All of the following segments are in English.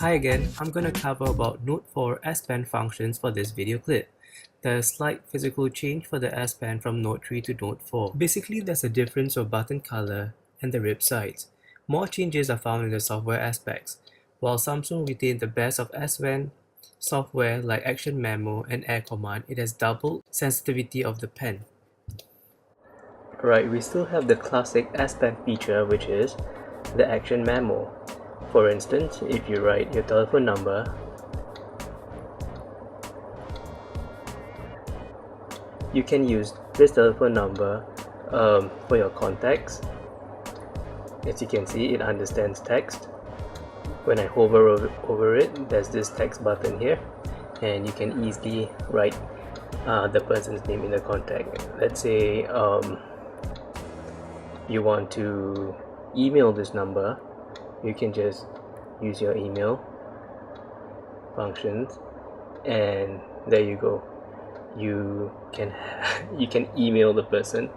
Hi again, I'm going to cover about Note 4 S Pen functions for this video clip. There's a slight physical change for the S Pen from Note 3 to Note 4. Basically, there's a difference of button color and the rib sides. More changes are found in the software aspects. While Samsung retained the best of S Pen software like Action Memo and Air Command, it has doubled sensitivity of the pen. Right, we still have the classic S Pen feature, which is the Action Memo. For instance, if you write your telephone number, you can use this telephone number for your contacts. As you can see, it understands text. When I hover over it, there's this text button here, and you can easily write the person's name in the contact. Let's say you want to email this number, you can just use your email functions, and there you go. You can email the person,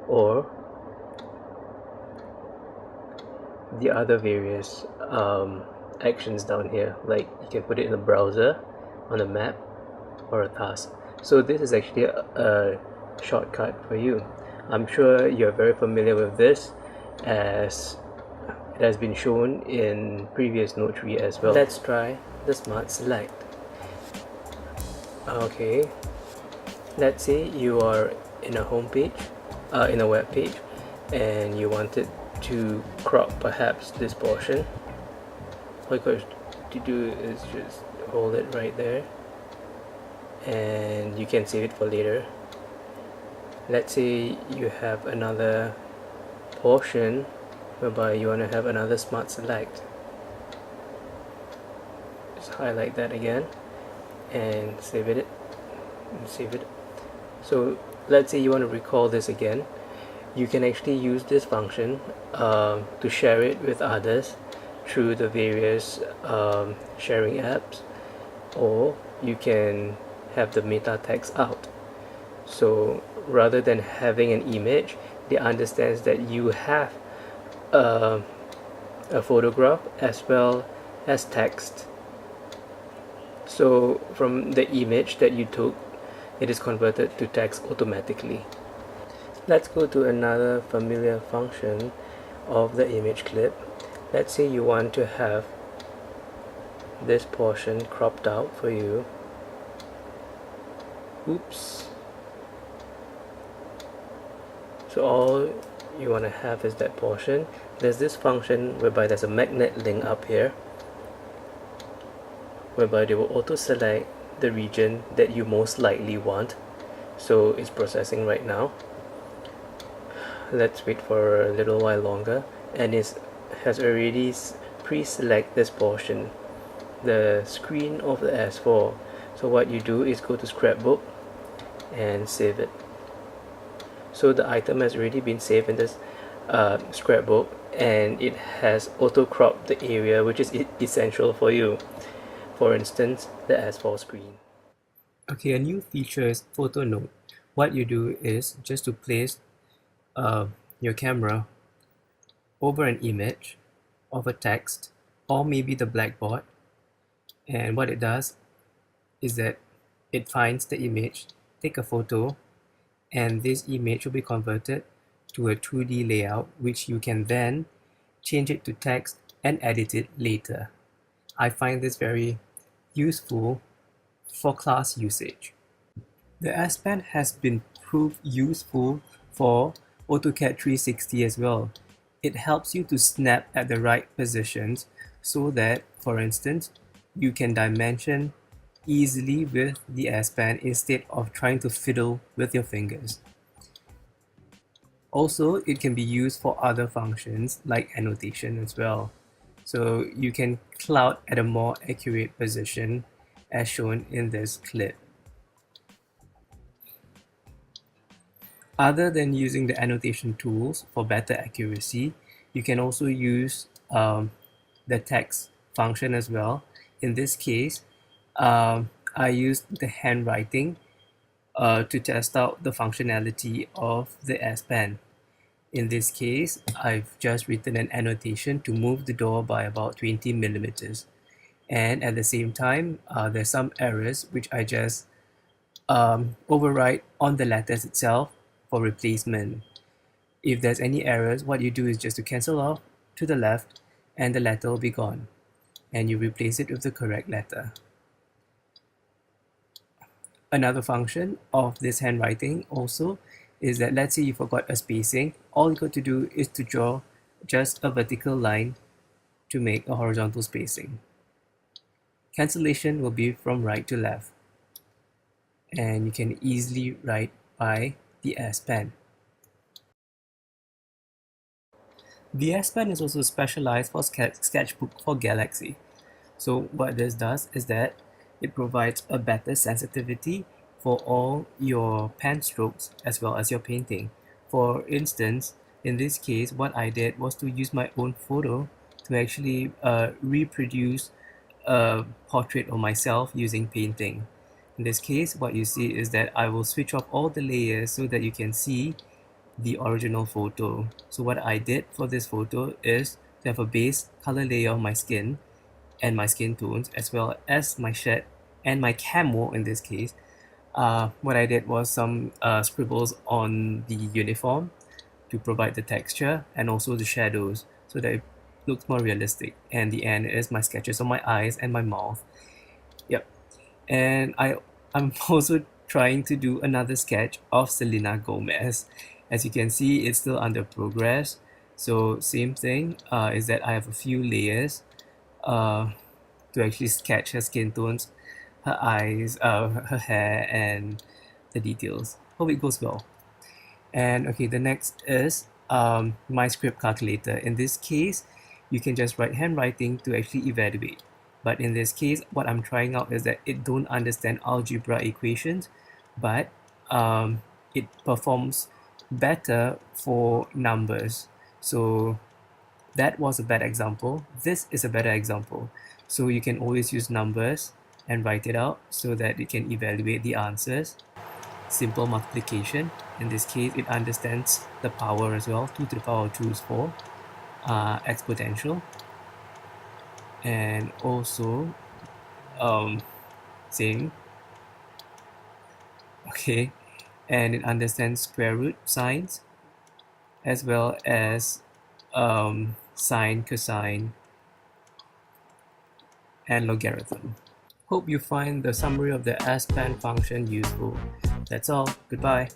or the other various actions down here, like you can put it in a browser, on a map, or a task. So this is actually a shortcut for you. I'm sure you're very familiar with this, as it has been shown in previous Note 3 as well. Let's try the Smart Select. Okay, let's say you are in a home page, in a web page, and you wanted to crop perhaps this portion. All you got to do is just hold it right there, and you can save it for later. Let's say you have another portion whereby you want to have another Smart Select. Just highlight that again and save it. So let's say you want to recall this again. You can actually use this function to share it with others through the various sharing apps, or you can have the meta text out. So rather than having an image, it understands that you have a photograph as well as text. So from the image that you took, it is converted to text automatically. Let's go to another familiar function of the image clip. Let's say you want to have this portion cropped out for you. Oops. So all you want to have is that portion. There's this function whereby there's a magnet link up here, whereby they will auto select the region that you most likely want. So it's processing right now. Let's wait for a little while longer, and it has already pre-select this portion, the screen of the S4. So what you do is go to scrapbook and save it. So the item has already been saved in this scrapbook, and it has auto cropped the area which is essential for you. For instance, the S4 screen. Okay, a new feature is photo note. What you do is just to place your camera over an image of a text, or maybe the blackboard, and what it does is that it finds the image, take a photo, and this image will be converted to a 2D layout, which you can then change it to text and edit it later. I find this very useful for class usage. The S Pen has been proved useful for AutoCAD 360 as well. It helps you to snap at the right positions so that, for instance, you can dimension easily with the S Pen instead of trying to fiddle with your fingers. Also, it can be used for other functions like annotation as well. So you can cloud at a more accurate position as shown in this clip. Other than using the annotation tools for better accuracy, you can also use the text function as well. In this case, I used the handwriting to test out the functionality of the S Pen. In this case, I've just written an annotation to move the door by about 20 millimeters. and at the same time there's some errors which I just overwrite on the letters itself for replacement. If there's any errors, what you do is just to cancel off to the left and the letter will be gone, and you replace it with the correct letter. Another function of this handwriting also is that, let's say you forgot a spacing, all you got to do is to draw just a vertical line to make a horizontal spacing. Cancellation will be from right to left, and you can easily write by the S Pen. The S Pen is also specialized for Sketchbook for Galaxy. So what this does is that it provides a better sensitivity for all your pen strokes as well as your painting. For instance, in this case, what I did was to use my own photo to actually reproduce a portrait of myself using painting. In this case, what you see is that I will switch off all the layers so that you can see the original photo. So what I did for this photo is to have a base color layer of my skin and my skin tones, as well as my shed and my camo in this case. What I did was some scribbles on the uniform to provide the texture and also the shadows so that it looks more realistic. And the end is my sketches on my eyes and my mouth. Yep. And I'm also trying to do another sketch of Selena Gomez. As you can see, it's still under progress. So same thing is that I have a few layers to actually sketch her skin tones, her eyes, her hair, and the details. Hope it goes well. And okay, the next is my script calculator. In this case, you can just write handwriting to actually evaluate. But in this case, what I'm trying out is that it don't understand algebra equations, but it performs better for numbers. So that was a bad example. This is a better example. So you can always use numbers and write it out so that it can evaluate the answers. Simple multiplication. In this case, it understands the power as well. 2 to the power of 2 is 4. Exponential. And also same. Okay. And it understands square root signs as well as sine, cosine, and logarithm. Hope you find the summary of the S Pen function useful. That's all. Goodbye.